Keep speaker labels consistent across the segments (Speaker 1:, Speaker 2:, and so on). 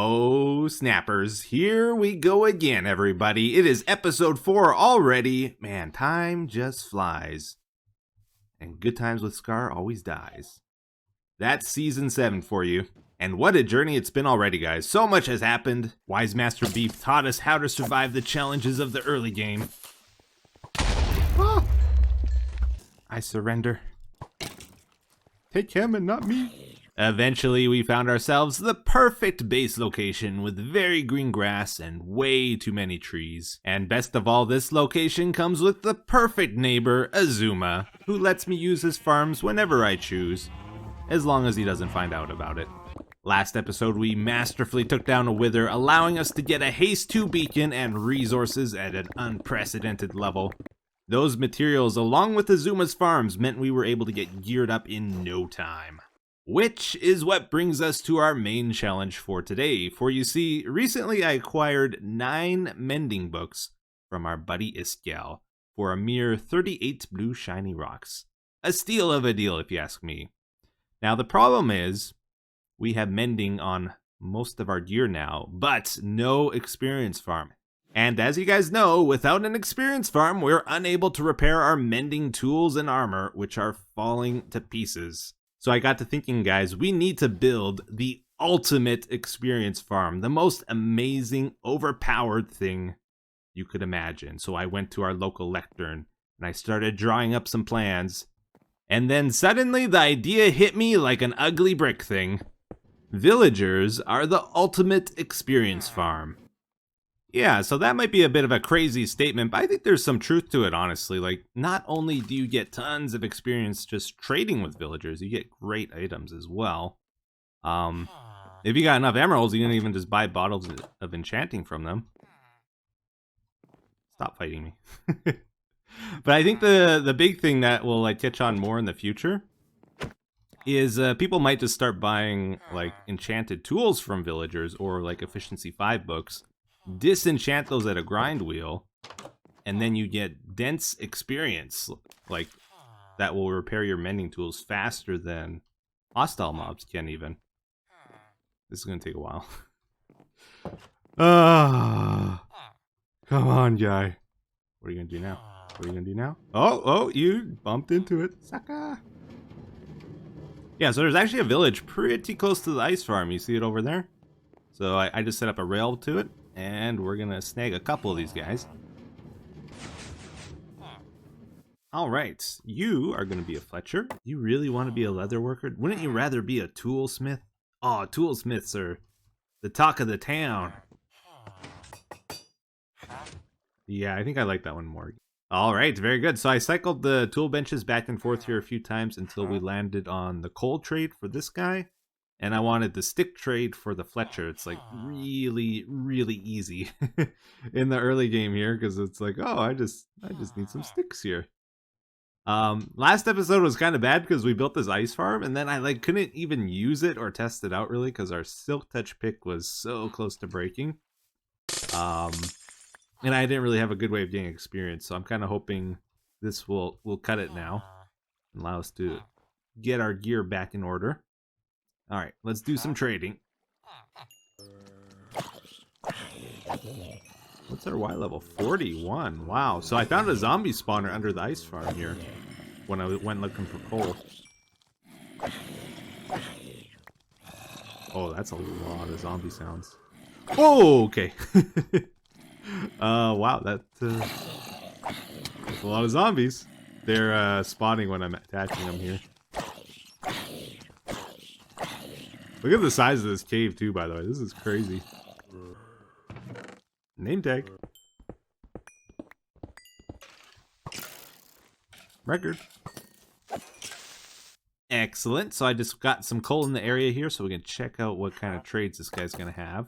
Speaker 1: Oh, snappers, here we go again, everybody. It is episode 4 already. Man, time just flies. And good times with Scar always dies. That's season 7 for you. And what a journey it's been already, guys. So much has happened. Wise Master Beef taught us how to survive the challenges of the early game. Ah! I surrender. Take him and not me. Eventually, we found ourselves the perfect base location with very green grass and way too many trees. And best of all, this location comes with the perfect neighbor, Azuma, who lets me use his farms whenever I choose, as long as he doesn't find out about it. Last episode, we masterfully took down a Wither, allowing us to get a Haste 2 beacon and resources at an unprecedented level. Those materials, along with Azuma's farms, meant we were able to get geared up in no time. Which is what brings us to our main challenge for today. For you see, recently I acquired 9 mending books from our buddy Iskel for a mere 38 blue shiny rocks. A steal of a deal if you ask me. Now the problem is, we have mending on most of our gear now, but no experience farm. And as you guys know, without an experience farm, we're unable to repair our mending tools and armor, which are falling to pieces. So I got to thinking, guys, we need to build the ultimate experience farm, the most amazing, overpowered thing you could imagine. So I went to our local lectern and I started drawing up some plans. And then suddenly the idea hit me like an ugly brick thing. Villagers are the ultimate experience farm. Yeah, so that might be a bit of a crazy statement, but I think there's some truth to it, honestly. Like, not only do you get tons of experience just trading with villagers, you get great items as well. If you got enough emeralds, you can even just buy bottles of enchanting from them. Stop fighting me. But I think the big thing that will like catch on more in the future is people might just start buying like enchanted tools from villagers or like efficiency 5 books. Disenchant those at a grind wheel, and then you get dense experience, like that will repair your mending tools faster than hostile mobs can even. This is gonna take a while. Come on, guy. What are you gonna do now? What are you gonna do now? Oh, you bumped into it, sucker. Yeah, so there's actually a village pretty close to the ice farm. You see it over there? So I just set up a rail to it. And we're gonna snag a couple of these guys. Alright, you are gonna be a Fletcher. You really want to be a leather worker? Wouldn't you rather be a toolsmith? Oh, toolsmiths are the talk of the town. Yeah, I think I like that one more. Alright, very good. So I cycled the tool benches back and forth here a few times until we landed on the coal trade for this guy. And I wanted the stick trade for the Fletcher. It's like really, really easy in the early game here because it's like, oh, I just need some sticks here. Last episode was kind of bad because we built this ice farm and then I like couldn't even use it or test it out really because our silk touch pick was so close to breaking. And I didn't really have a good way of getting experience, so I'm kind of hoping this will cut it now and allow us to get our gear back in order. Alright, let's do some trading. What's our Y level? 41. Wow. So I found a zombie spawner under the ice farm here when I went looking for coal. Oh, that's a lot of zombie sounds. Oh, okay. Wow, that's a lot of zombies. They're spawning when I'm attaching them here. Look at the size of this cave too, by the way. This is crazy. Name tag. Record. Excellent. So I just got some coal in the area here so we can check out what kind of trades this guy's going to have.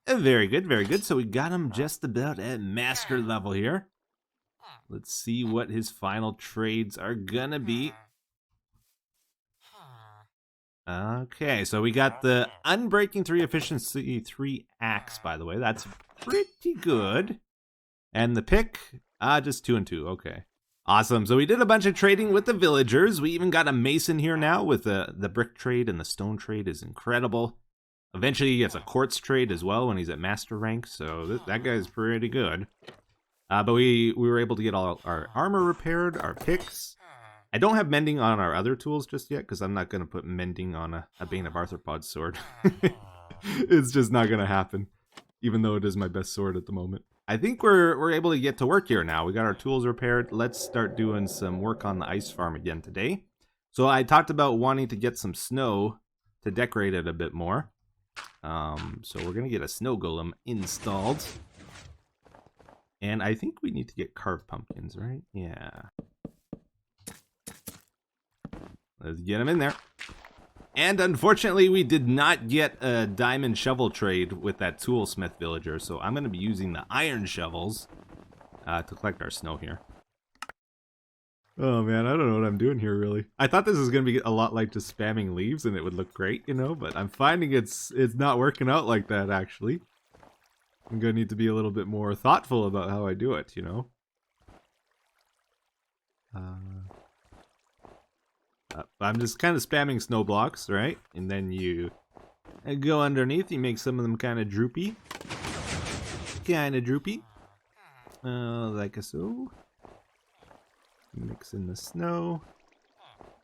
Speaker 1: Very good, very good. So we got him just about at master level here. Let's see what his final trades are going to be. Okay, so we got the Unbreaking 3 Efficiency 3 Axe, by the way. That's pretty good. And the pick, just 2 and 2, okay. Awesome, so we did a bunch of trading with the villagers. We even got a mason here now with the brick trade, and the stone trade is incredible. Eventually he gets a quartz trade as well when he's at master rank, so that guy's pretty good. But we were able to get all our armor repaired, our picks. I don't have mending on our other tools just yet, because I'm not going to put mending on a Bane of Arthropod sword. It's just not going to happen, even though it is my best sword at the moment. I think we're able to get to work here now. We got our tools repaired. Let's start doing some work on the ice farm again today. So I talked about wanting to get some snow to decorate it a bit more. So we're going to get a snow golem installed. And I think we need to get carved pumpkins, right? Yeah. Let's get them in there. And unfortunately, we did not get a diamond shovel trade with that toolsmith villager, so I'm going to be using the iron shovels to collect our snow here. Oh man, I don't know what I'm doing here, really. I thought this was going to be a lot like just spamming leaves and it would look great, you know, but I'm finding it's not working out like that, actually. I'm going to need to be a little bit more thoughtful about how I do it, you know? I'm just kind of spamming snow blocks, right? And then you go underneath, you make some of them kind of droopy. Kind of droopy. Like so. Mix in the snow.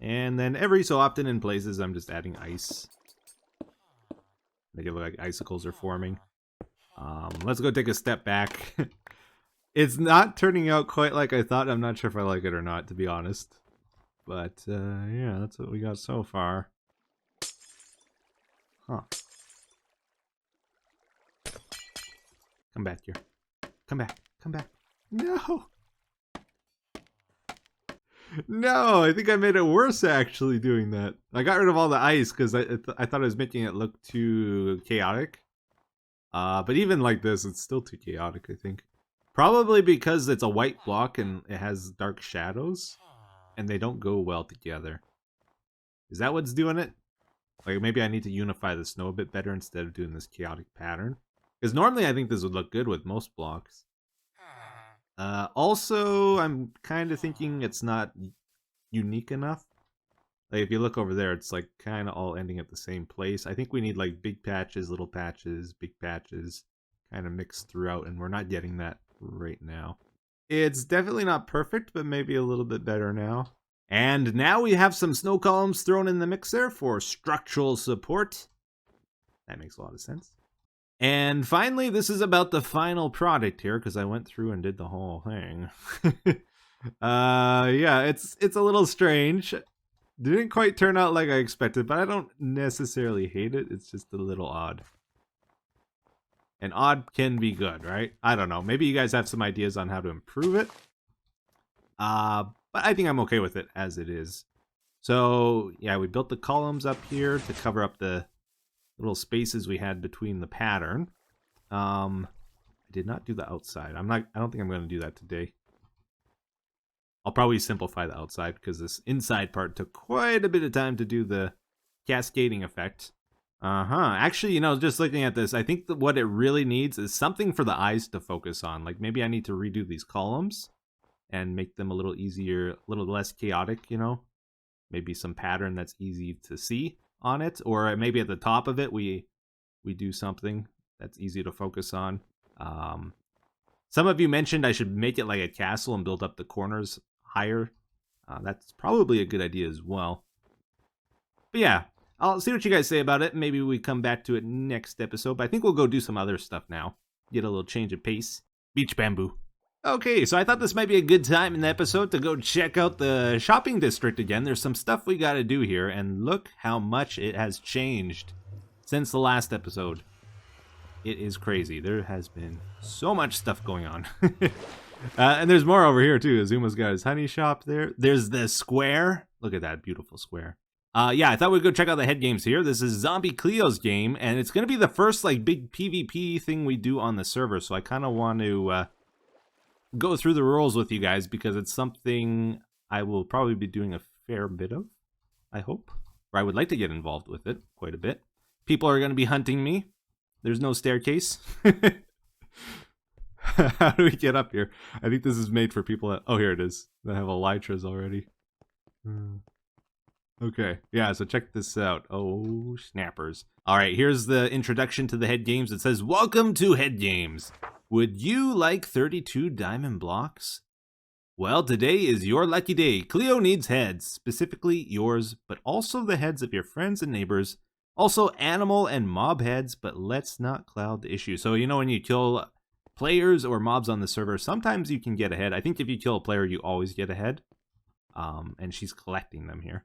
Speaker 1: And then every so often in places, I'm just adding ice. Make it look like icicles are forming. Let's go take a step back. It's not turning out quite like I thought. I'm not sure if I like it or not, to be honest. But, yeah, that's what we got so far. Huh. Come back here. Come back. Come back. No! No, I think I made it worse, actually, doing that. I got rid of all the ice, because I thought I was making it look too chaotic. But even like this, it's still too chaotic, I think. Probably because it's a white block and it has dark shadows. And they don't go well together. Is that what's doing it? Like, maybe I need to unify the snow a bit better instead of doing this chaotic pattern. Because normally I think this would look good with most blocks. Also, I'm kind of thinking it's not unique enough. Like, if you look over there, it's like kind of all ending at the same place. I think we need like big patches, little patches, big patches, kind of mixed throughout, and we're not getting that right now. It's definitely not perfect, but maybe a little bit better now. And now we have some snow columns thrown in the mixer for structural support. That makes a lot of sense. And finally, this is about the final product here, because I went through and did the whole thing. Yeah, it's a little strange. Didn't quite turn out like I expected, but I don't necessarily hate it. It's just a little odd. And odd can be good, right? I don't know. Maybe you guys have some ideas on how to improve it. But I think I'm okay with it as it is. So, yeah, we built the columns up here to cover up the little spaces we had between the pattern. I did not do the outside. I don't think I'm going to do that today. I'll probably simplify the outside because this inside part took quite a bit of time to do the cascading effect. Actually, you know, just looking at this, I think that what it really needs is something for the eyes to focus on. Like, maybe I need to redo these columns and make them a little easier, a little less chaotic, you know? Maybe some pattern that's easy to see on it. Or maybe at the top of it, we do something that's easy to focus on. Some of you mentioned I should make it like a castle and build up the corners higher. That's probably a good idea as well. But yeah. I'll see what you guys say about it. Maybe we come back to it next episode. But I think we'll go do some other stuff now. Get a little change of pace. Beach bamboo. Okay, so I thought this might be a good time in the episode to go check out the shopping district again. There's some stuff we gotta do here. And look how much it has changed since the last episode. It is crazy. There has been so much stuff going on. And there's more over here too. Azuma's got his honey shop there. There's the square. Look at that beautiful square. Yeah, I thought we'd go check out the head games here. This is Zombie Cleo's game, and it's going to be the first, like, big PvP thing we do on the server, so I kind of want to go through the rules with you guys, because it's something I will probably be doing a fair bit of, I hope. Or I would like to get involved with it quite a bit. People are going to be hunting me. There's no staircase. How do we get up here? I think this is made for people that... Oh, here it is. That have elytras already. Okay, yeah, so check this out. Oh, snappers. All right, here's the introduction to the head games. It says, welcome to head games. Would you like 32 diamond blocks? Well, today is your lucky day. Cleo needs heads, specifically yours, but also the heads of your friends and neighbors. Also animal and mob heads, but let's not cloud the issue. So, you know, when you kill players or mobs on the server, sometimes you can get a head. I think if you kill a player, you always get a head. And she's collecting them here.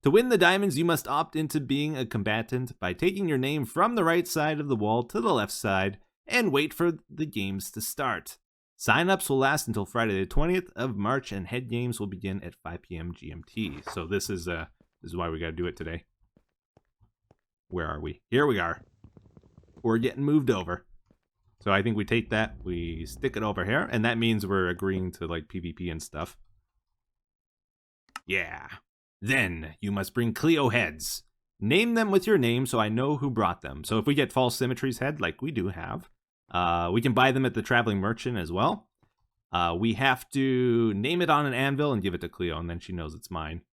Speaker 1: To win the diamonds, you must opt into being a combatant by taking your name from the right side of the wall to the left side and wait for the games to start. Sign-ups will last until Friday the 20th of March, and head games will begin at 5 p.m. GMT. So this is why we got to do it today. Where are we? Here we are. We're getting moved over. So I think we take that, we stick it over here, and that means we're agreeing to like PvP and stuff. Yeah. Then you must bring Cleo heads. Name them with your name so I know who brought them. So if we get False Symmetry's head, like we do have, we can buy them at the Traveling Merchant as well. We have to name it on an anvil and give it to Cleo, and then she knows it's mine.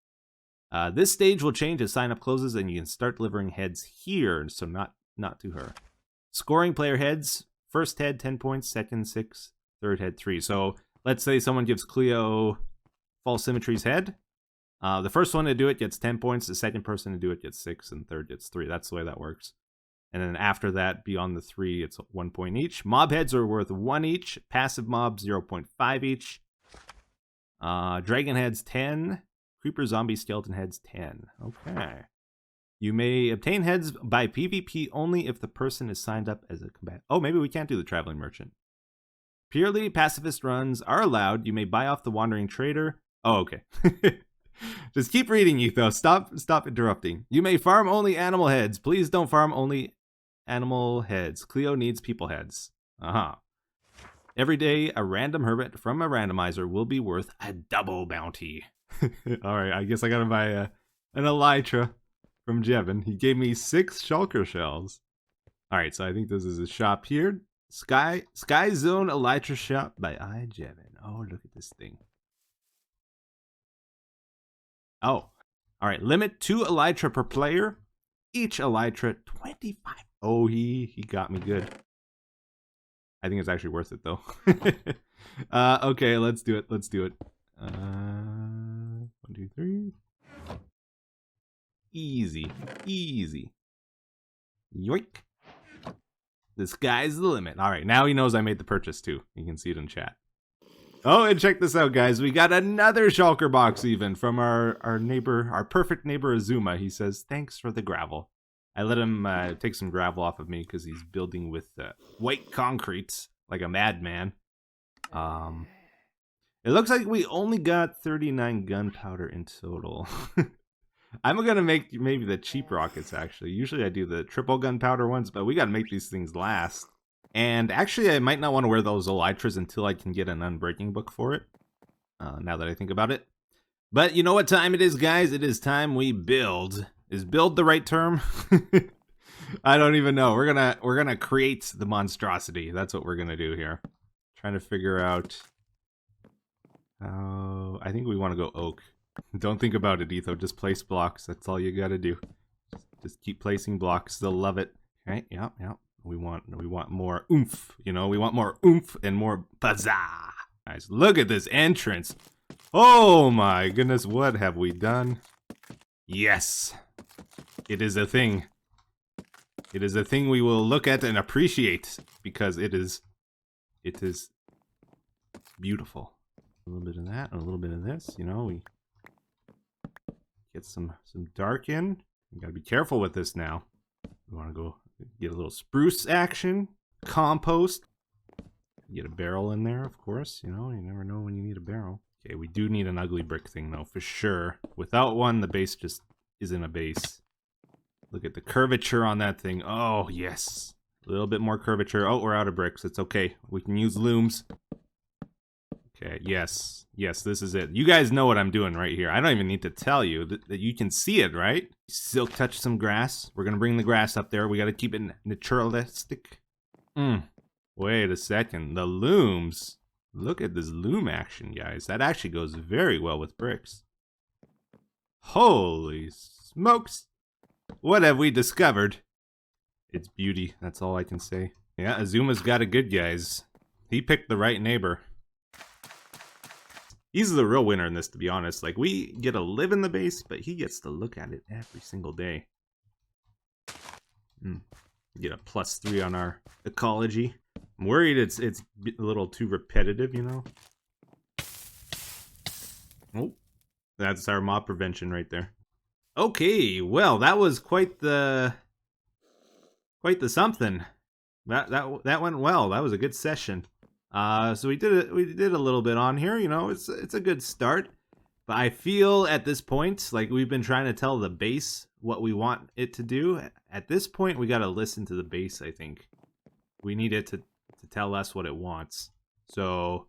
Speaker 1: This stage will change as sign-up closes, and you can start delivering heads here, so not to her. Scoring player heads. First head, 10 points. Second, 6. Third head, 3. So let's say someone gives Cleo False Symmetry's head. The first one to do it gets 10 points, the second person to do it gets 6, and third gets 3. That's the way that works. And then after that, beyond the 3, it's 1 point each. Mob heads are worth 1 each. Passive mobs, 0.5 each. Dragon heads, 10. Creeper, zombie, skeleton heads, 10. Okay. You may obtain heads by PvP only if the person is signed up as a combatant. Oh, maybe we can't do the Traveling Merchant. Purely pacifist runs are allowed. You may buy off the Wandering Trader. Oh, okay. Just keep reading, Etho. Stop interrupting. You may farm only animal heads. Please don't farm only animal heads. Cleo needs people heads. Every day, a random hermit from a randomizer will be worth a double bounty. Alright, I guess I gotta buy an elytra from Jevin. He gave me 6 shulker shells. Alright, so I think this is a shop here. Sky Zone Elytra Shop by Jevin. Oh, look at this thing. Oh, all right. Limit 2 elytra per player. Each elytra 25. Oh, he got me good. I think it's actually worth it though. Okay, let's do it. 1, 2, 3. Easy. Yoink. The sky's the limit. All right, now he knows I made the purchase too. You can see it in chat. Oh, and check this out, guys. We got another shulker box even from our neighbor, our perfect neighbor Azuma. He says, thanks for the gravel. I let him take some gravel off of me because he's building with white concrete like a madman. It looks like we only got 39 gunpowder in total. I'm going to make maybe the cheap rockets, actually. Usually I do the triple gunpowder ones, but we got to make these things last. And actually, I might not want to wear those elytras until I can get an unbreaking book for it. Now that I think about it. But you know what time it is, guys? It is time we build. Is build the right term? I don't even know. We're gonna create the monstrosity. That's what we're gonna do here. Trying to figure out how. I think we want to go oak. Don't think about it, Etho. Just place blocks. That's all you gotta do. Just keep placing blocks. They'll love it. Okay. Yep. We want more oomph, you know, we want more oomph and more bazaar. Guys, look at this entrance. Oh my goodness, what have we done? Yes, it is a thing. It is a thing we will look at and appreciate because it is beautiful. A little bit of that and a little bit of this, you know, we get some dark in. We gotta be careful with this now. We want to go get a little spruce action, compost, get a barrel in there, of course. You know, you never know when you need a barrel. Okay, we do need an ugly brick thing though, for sure. Without one, the base just isn't a base. Look at the curvature on that thing. Oh, yes. A little bit more curvature. Oh, we're out of bricks. It's okay. We can use looms. Okay, yes. Yes, this is it. You guys know what I'm doing right here. I don't even need to tell you that you can see it, right? Silk touch some grass. We're gonna bring the grass up there. We gotta keep it naturalistic. Wait a second. The looms. Look at this loom action, guys. That actually goes very well with bricks. Holy smokes! What have we discovered? It's beauty, that's all I can say. Yeah, Azuma's got it good, guys. He picked the right neighbor. He's the real winner in this, to be honest. Like, we get to live in the base, but he gets to look at it every single day. Get a +3 on our ecology. I'm worried it's a little too repetitive, you know? Oh, that's our mob prevention right there. Okay, well, that was quite the something. That went well. That was a good session. So we did a little bit on here, you know. It's a good start. But I feel at this point, like, we've been trying to tell the base what we want it to do. At this point, we got to listen to the base, I think. We need it to tell us what it wants. So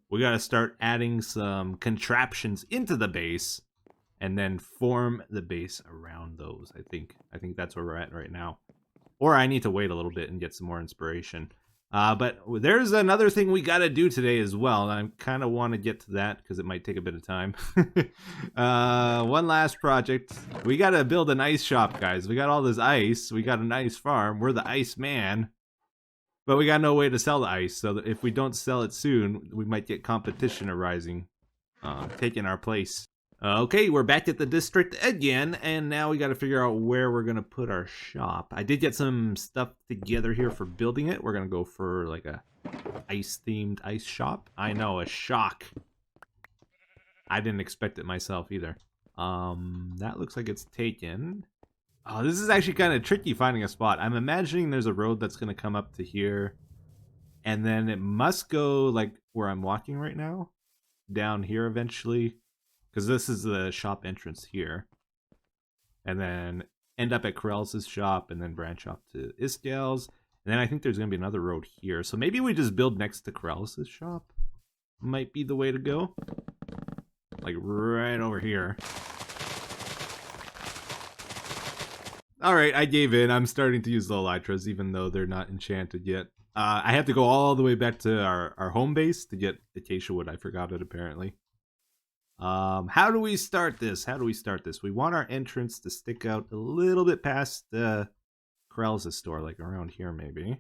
Speaker 1: we got to start adding some contraptions into the base and then form the base around those. I think that's where we're at right now. Or I need to wait a little bit and get some more inspiration. But there's another thing we got to do today as well. And I kind of want to get to that because it might take a bit of time. One last project. We got to build an ice shop, guys. We got all this ice. We got an ice farm. We're the IceMan. But we got no way to sell the ice. So that if we don't sell it soon, we might get competition arising, taking our place. Okay, we're back at the district again, and now we got to figure out where we're going to put our shop. I did get some stuff together here for building it. We're going to go for like a ice-themed ice shop. I know, a shock. I didn't expect it myself either. That looks like it's taken. Oh, this is actually kind of tricky finding a spot. I'm imagining there's a road that's going to come up to here, and then it must go like where I'm walking right now, down here eventually. Because this is the shop entrance here. And then end up at Corellis' shop and then branch off to Iskal's. And then I think there's going to be another road here. So maybe we just build next to Corellis' shop. Might be the way to go. Like right over here. Alright, I gave in. I'm starting to use the elytras even though they're not enchanted yet. I have to go all the way back to our home base to get acacia wood. I forgot it apparently. How do we start this? We want our entrance to stick out a little bit past Corellis' store, like around here maybe.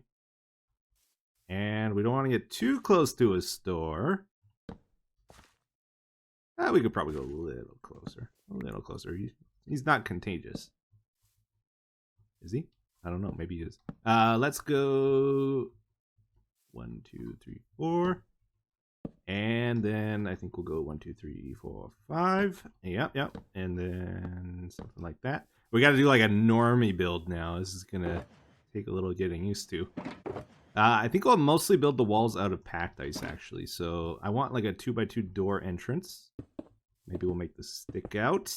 Speaker 1: And we don't want to get too close to his store. We could probably go a little closer. He's not contagious. Is he? I don't know. Maybe he is. Let's go 1, 2, 3, 4. And then I think we'll go 1, 2, 3, 4, 5. Yep. And then something like that. We got to do like a normie build now. This is going to take a little getting used to. I think I'll mostly build the walls out of packed ice actually. So I want like a 2x2 door entrance. Maybe we'll make this stick out.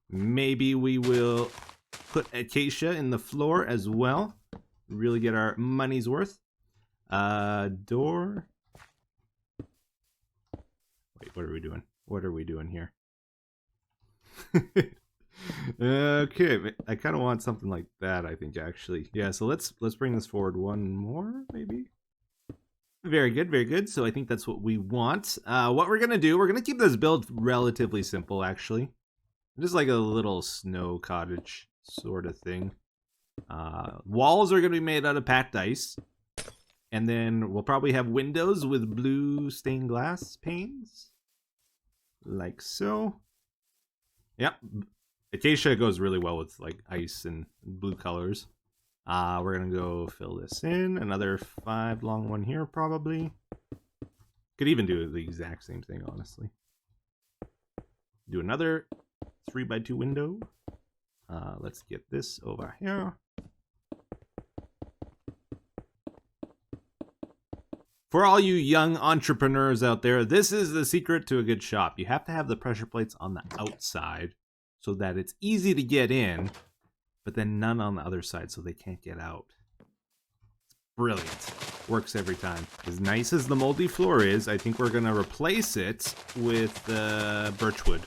Speaker 1: Maybe we will put acacia in the floor as well. Really get our money's worth. Door. Wait, what are we doing here? Okay, I kind of want something like that, I think, actually. Yeah, so let's bring this forward one more, maybe? Very good. So I think that's what we want. What we're going to do, we're going to keep this build relatively simple, actually. Just like a little snow cottage sort of thing. Walls are going to be made out of packed ice. And then we'll probably have windows with blue stained glass panes. Like so. Yep. Acacia goes really well with like ice and blue colors. We're going to go fill this in. Another 5 long one here probably. Could even do the exact same thing, honestly. Do another 3x2 window. Let's get this over here. For all you young entrepreneurs out there, this is the secret to a good shop. You have to have the pressure plates on the outside so that it's easy to get in, but then none on the other side so they can't get out. It's brilliant. Works every time. As nice as the moldy floor is, I think we're going to replace it with birchwood.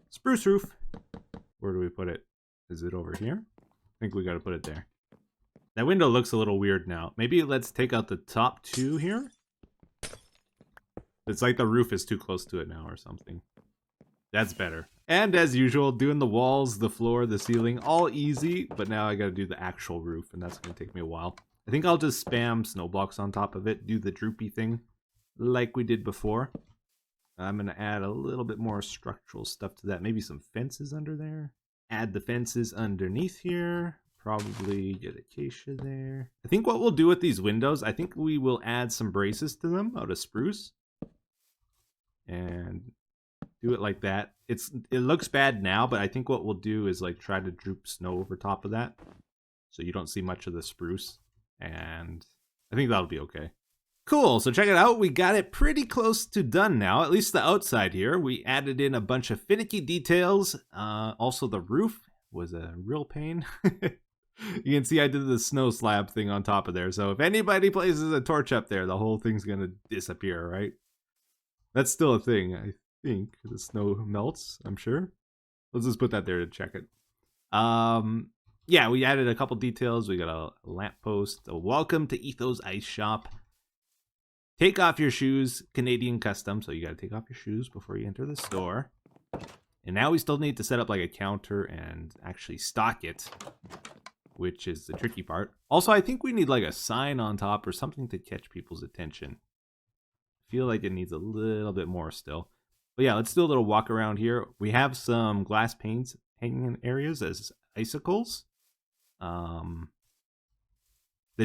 Speaker 1: Spruce roof. Where do we put it? Is it over here? I think we got to put it there. That window looks a little weird now. Maybe let's take out the top 2 here. It's like the roof is too close to it now or something. That's better. And as usual, doing the walls, the floor, the ceiling, all easy, but now I gotta do the actual roof, and that's gonna take me a while. I think I'll just spam snow blocks on top of it, do the droopy thing, like we did before. I'm gonna add a little bit more structural stuff to that, maybe some fences under there. Add the fences underneath here, probably get acacia there. I think what we'll do with these windows, I think we will add some braces to them out of spruce. And do it like that. It looks bad now, but I think what we'll do is like try to droop snow over top of that, so you don't see much of the spruce, and I think that'll be okay. Cool, so check it out. We got it pretty close to done now, at least the outside here. We added in a bunch of finicky details. Also, the roof was a real pain. You can see I did the snow slab thing on top of there, so if anybody places a torch up there, the whole thing's gonna disappear, right? That's still a thing, I think. The snow melts, I'm sure. Let's just put that there to check it. Yeah, we added a couple details. We got a lamppost, a welcome to Etho's ice shop. Take off your shoes, Canadian custom. So you gotta take off your shoes before you enter the store. And now we still need to set up like a counter and actually stock it, which is the tricky part. Also, I think we need like a sign on top or something to catch people's attention. Feel like it needs a little bit more still. But yeah, let's do a little walk around here. We have some glass panes hanging in areas as icicles. The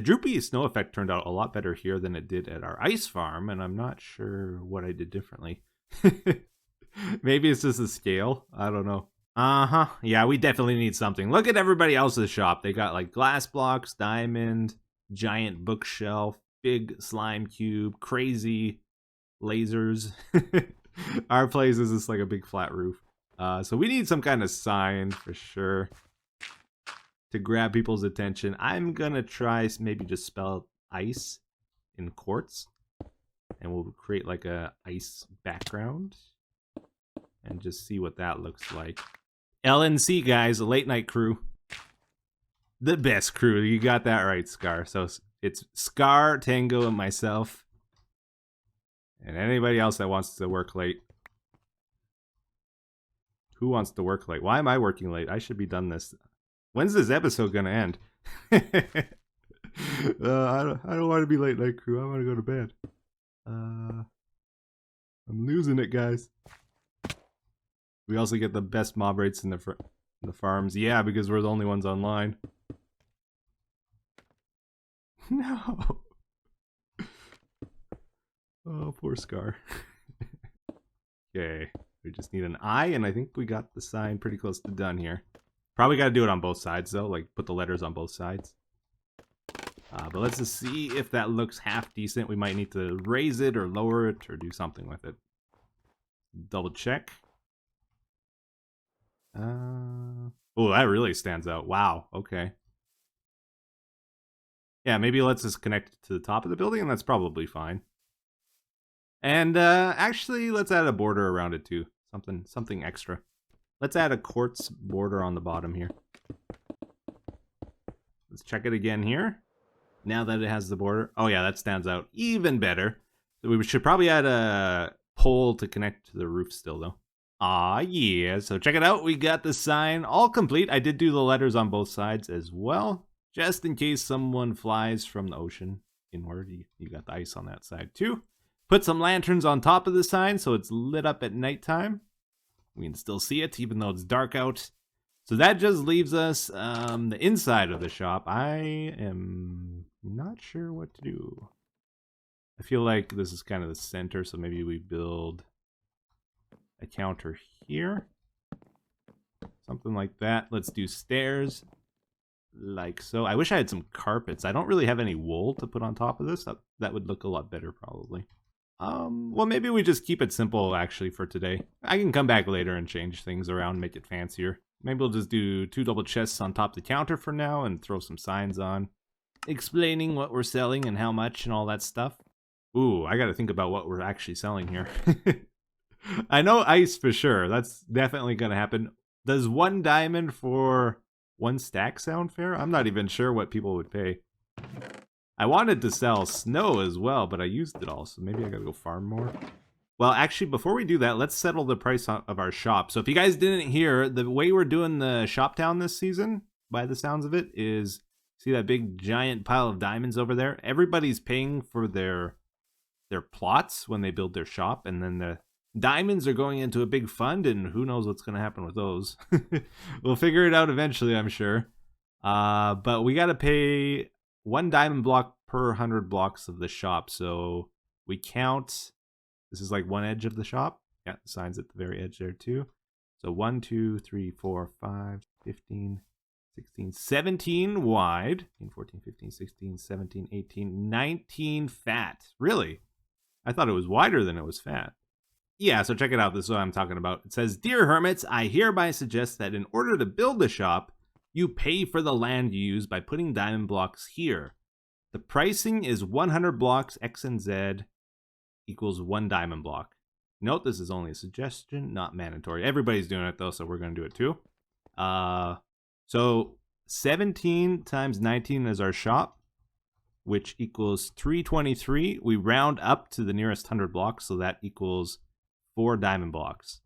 Speaker 1: droopy snow effect turned out a lot better here than it did at our ice farm, and I'm not sure what I did differently. Maybe it's just the scale. I don't know. Yeah, we definitely need something. Look at everybody else's shop. They got like glass blocks, diamond, giant bookshelf, big slime cube, crazy lasers. Our place is just like a big flat roof. So we need some kind of sign for sure to grab people's attention. I'm gonna try maybe just spell ice in quartz, and we'll create like a ice background and just see what that looks like. LNC guys, a late night crew. The best crew. You got that right, Scar. So it's Scar, Tango, and myself. And anybody else that wants to work late. Who wants to work late? Why am I working late? I should be done this. When's this episode gonna end? I don't want to be late night crew. I want to go to bed. I'm losing it, guys. We also get the best mob rates in the farms. Yeah, because we're the only ones online. No. Oh, poor Scar. Okay, we just need an eye, and I think we got the sign pretty close to done here. Probably got to do it on both sides, though, like put the letters on both sides. But let's just see if that looks half decent. We might need to raise it or lower it or do something with it. Double check. Oh, that really stands out. Wow, okay. Yeah, maybe let's just connect it to the top of the building, and that's probably fine. And actually, let's add a border around it too. Something extra. Let's add a quartz border on the bottom here. Let's check it again here. Now that it has the border. Oh yeah, that stands out even better. So we should probably add a pole to connect to the roof still though. Ah yeah, so check it out. We got the sign all complete. I did do the letters on both sides as well. Just in case someone flies from the ocean inward. You got the ice on that side too. Put some lanterns on top of the sign so it's lit up at nighttime. We can still see it even though it's dark out. So that just leaves us the inside of the shop. I am not sure what to do. I feel like this is kind of the center, so maybe we build a counter here. Something like that. Let's do stairs. Like so. I wish I had some carpets. I don't really have any wool to put on top of this. That would look a lot better probably. Well, maybe we just keep it simple, actually, for today. I can come back later and change things around, make it fancier. Maybe we'll just do 2 double chests on top of the counter for now and throw some signs on, explaining what we're selling and how much and all that stuff. Ooh, I gotta think about what we're actually selling here. I know ice for sure. That's definitely gonna happen. Does 1 diamond for 1 stack sound fair? I'm not even sure what people would pay. I wanted to sell snow as well, but I used it all, so maybe I gotta go farm more. Well, actually, before we do that, let's settle the price of our shop. So if you guys didn't hear, the way we're doing the shop town this season, by the sounds of it, is see that big giant pile of diamonds over there? Everybody's paying for their plots when they build their shop, and then the diamonds are going into a big fund, and who knows what's going to happen with those. We'll figure it out eventually, I'm sure. But we got to pay 1 diamond block per 100 blocks of the shop. So we count, this is like one edge of the shop. Yeah, the sign's at the very edge there too. So 1, 2, 3, 4, 5, 15, 16, 17 wide. 14, 15, 16, 17, 18, 19 fat. Really? I thought it was wider than it was fat. Yeah, so check it out. This is what I'm talking about. It says, Dear Hermits, I hereby suggest that in order to build the shop, you pay for the land you use by putting diamond blocks here. The pricing is 100 blocks X and Z equals 1 diamond block. Note this is only a suggestion, not mandatory. Everybody's doing it though, so we're going to do it too. So 17 times 19 is our shop, which equals 323. We round up to the nearest 100 blocks, so that equals 4 diamond blocks.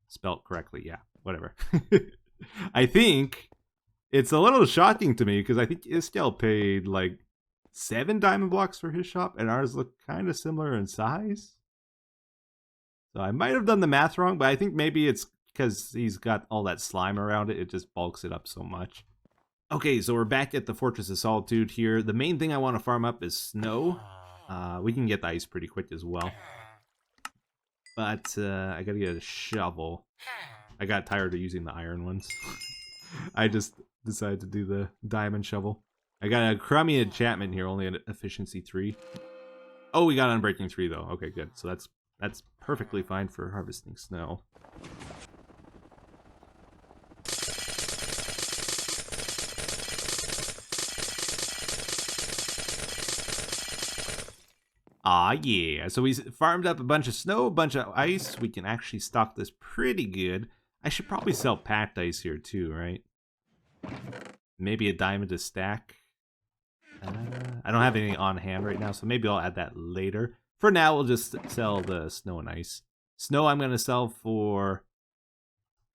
Speaker 1: Spelt correctly, yeah, whatever. I think it's a little shocking to me because I think Iskel paid like 7 diamond blocks for his shop, and ours look kind of similar in size. So I might have done the math wrong, but I think maybe it's because he's got all that slime around it. It just bulks it up so much. Okay, so we're back at the Fortress of Solitude here. The main thing I want to farm up is snow. We can get the ice pretty quick as well. But I gotta get a shovel. I got tired of using the iron ones. I just decided to do the diamond shovel. I got a crummy enchantment here, only at efficiency 3. Oh, we got unbreaking 3 though. Okay, good. So that's perfectly fine for harvesting snow. Ah, yeah. So we farmed up a bunch of snow, a bunch of ice. We can actually stock this pretty good. I should probably sell packed ice here too, right? Maybe a diamond a stack. I don't have anything on hand right now, so maybe I'll add that later. For now, we'll just sell the snow and ice. Snow I'm going to sell for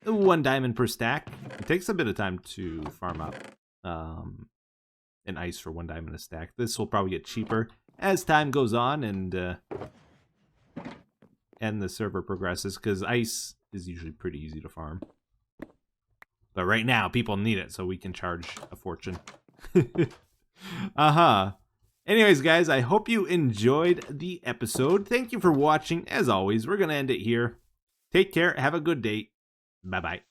Speaker 1: 1 diamond per stack. It takes a bit of time to farm up an ice for 1 diamond a stack. This will probably get cheaper as time goes on and the server progresses, because ice is usually pretty easy to farm. But right now, people need it, so we can charge a fortune. Anyways, guys, I hope you enjoyed the episode. Thank you for watching. As always, we're going to end it here. Take care. Have a good day. Bye-bye.